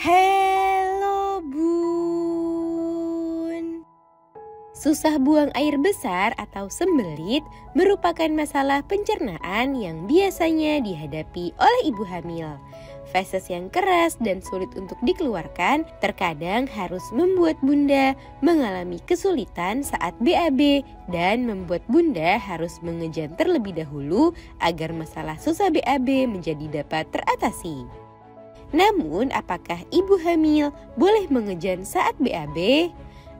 Halo Bun. Susah buang air besar atau sembelit merupakan masalah pencernaan yang biasanya dihadapi oleh ibu hamil. Feses yang keras dan sulit untuk dikeluarkan terkadang harus membuat bunda mengalami kesulitan saat BAB dan membuat bunda harus mengejan terlebih dahulu agar masalah susah BAB menjadi dapat teratasi. Namun, apakah ibu hamil boleh mengejan saat BAB?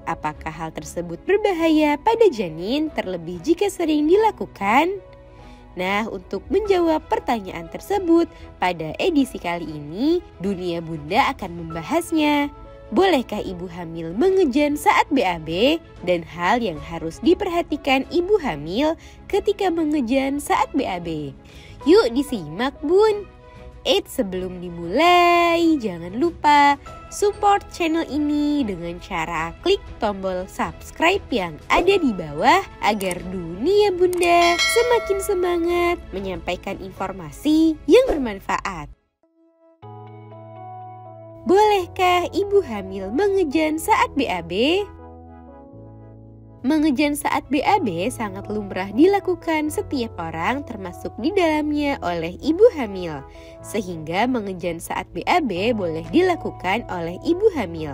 Apakah hal tersebut berbahaya pada janin terlebih jika sering dilakukan? Nah, untuk menjawab pertanyaan tersebut, pada edisi kali ini, Dunia Bunda akan membahasnya. Bolehkah ibu hamil mengejan saat BAB dan hal yang harus diperhatikan ibu hamil ketika mengejan saat BAB? Yuk disimak Bun! Sebelum dimulai, jangan lupa support channel ini dengan cara klik tombol subscribe yang ada di bawah agar Dunia Bunda semakin semangat menyampaikan informasi yang bermanfaat. Bolehkah ibu hamil mengejan saat BAB? Mengejan saat BAB sangat lumrah dilakukan setiap orang termasuk di dalamnya oleh ibu hamil. Sehingga mengejan saat BAB boleh dilakukan oleh ibu hamil.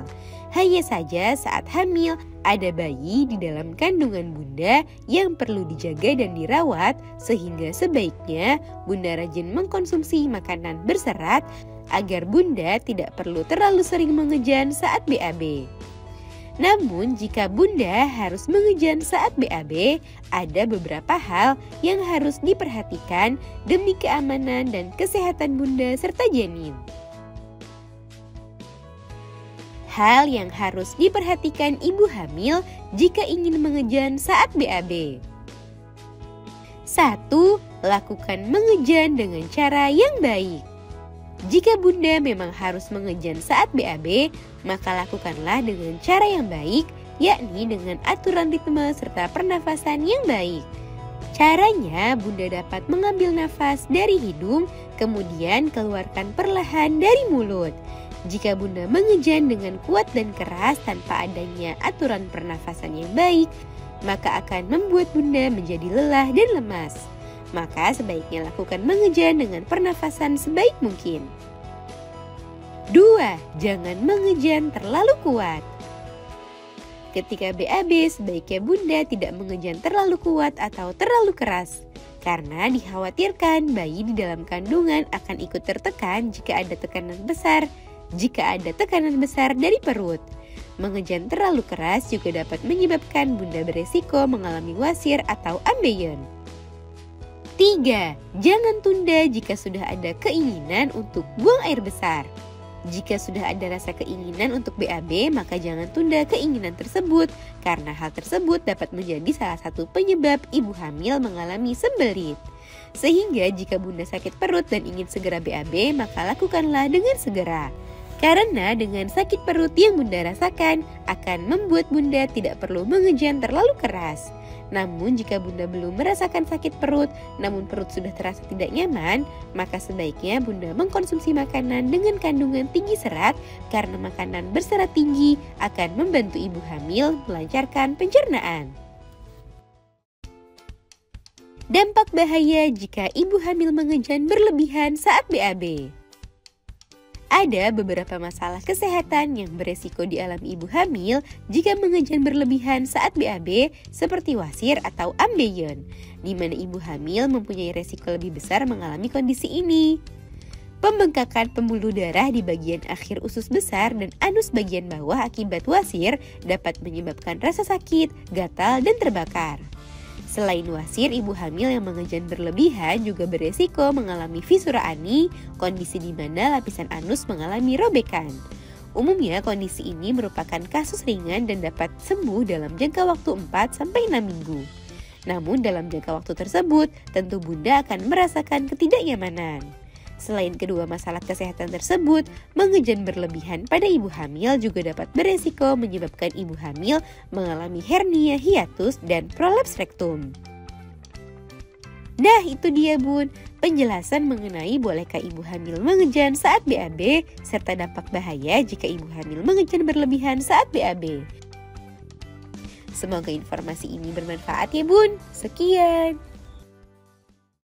Hanya saja saat hamil ada bayi di dalam kandungan bunda yang perlu dijaga dan dirawat sehingga sebaiknya bunda rajin mengkonsumsi makanan berserat agar bunda tidak perlu terlalu sering mengejan saat BAB. Namun jika bunda harus mengejan saat BAB, ada beberapa hal yang harus diperhatikan demi keamanan dan kesehatan bunda serta janin. Hal yang harus diperhatikan ibu hamil jika ingin mengejan saat BAB. 1. Lakukan mengejan dengan cara yang baik. Jika bunda memang harus mengejan saat BAB, maka lakukanlah dengan cara yang baik, yakni dengan aturan ritme serta pernafasan yang baik. Caranya, bunda dapat mengambil nafas dari hidung, kemudian keluarkan perlahan dari mulut. Jika bunda mengejan dengan kuat dan keras tanpa adanya aturan pernafasan yang baik, maka akan membuat bunda menjadi lelah dan lemas. Maka sebaiknya lakukan mengejan dengan pernafasan sebaik mungkin. 2. Jangan mengejan terlalu kuat. Ketika BAB, sebaiknya bunda tidak mengejan terlalu kuat atau terlalu keras. Karena dikhawatirkan bayi di dalam kandungan akan ikut tertekan jika ada tekanan besar dari perut. Mengejan terlalu keras juga dapat menyebabkan bunda beresiko mengalami wasir atau ambeien. 3. Jangan tunda jika sudah ada keinginan untuk buang air besar. Jika sudah ada rasa keinginan untuk BAB, maka jangan tunda keinginan tersebut, karena hal tersebut dapat menjadi salah satu penyebab ibu hamil mengalami sembelit. Sehingga jika bunda sakit perut dan ingin segera BAB, maka lakukanlah dengan segera. Karena dengan sakit perut yang bunda rasakan akan membuat bunda tidak perlu mengejan terlalu keras. Namun jika bunda belum merasakan sakit perut, namun perut sudah terasa tidak nyaman, maka sebaiknya bunda mengkonsumsi makanan dengan kandungan tinggi serat karena makanan berserat tinggi akan membantu ibu hamil melancarkan pencernaan. Dampak bahaya jika ibu hamil mengejan berlebihan saat BAB. Ada beberapa masalah kesehatan yang beresiko dialami ibu hamil jika mengejan berlebihan saat BAB seperti wasir atau ambeien, di mana ibu hamil mempunyai resiko lebih besar mengalami kondisi ini. Pembengkakan pembuluh darah di bagian akhir usus besar dan anus bagian bawah akibat wasir dapat menyebabkan rasa sakit, gatal, dan terbakar. Selain wasir, ibu hamil yang mengejan berlebihan juga beresiko mengalami fisura ani, kondisi di mana lapisan anus mengalami robekan. Umumnya kondisi ini merupakan kasus ringan dan dapat sembuh dalam jangka waktu 4-6 minggu. Namun dalam jangka waktu tersebut, tentu bunda akan merasakan ketidaknyamanan. Selain kedua masalah kesehatan tersebut, mengejan berlebihan pada ibu hamil juga dapat beresiko menyebabkan ibu hamil mengalami hernia hiatus dan prolaps rektum. Nah itu dia Bun, penjelasan mengenai bolehkah ibu hamil mengejan saat BAB, serta dampak bahaya jika ibu hamil mengejan berlebihan saat BAB. Semoga informasi ini bermanfaat ya Bun. Sekian.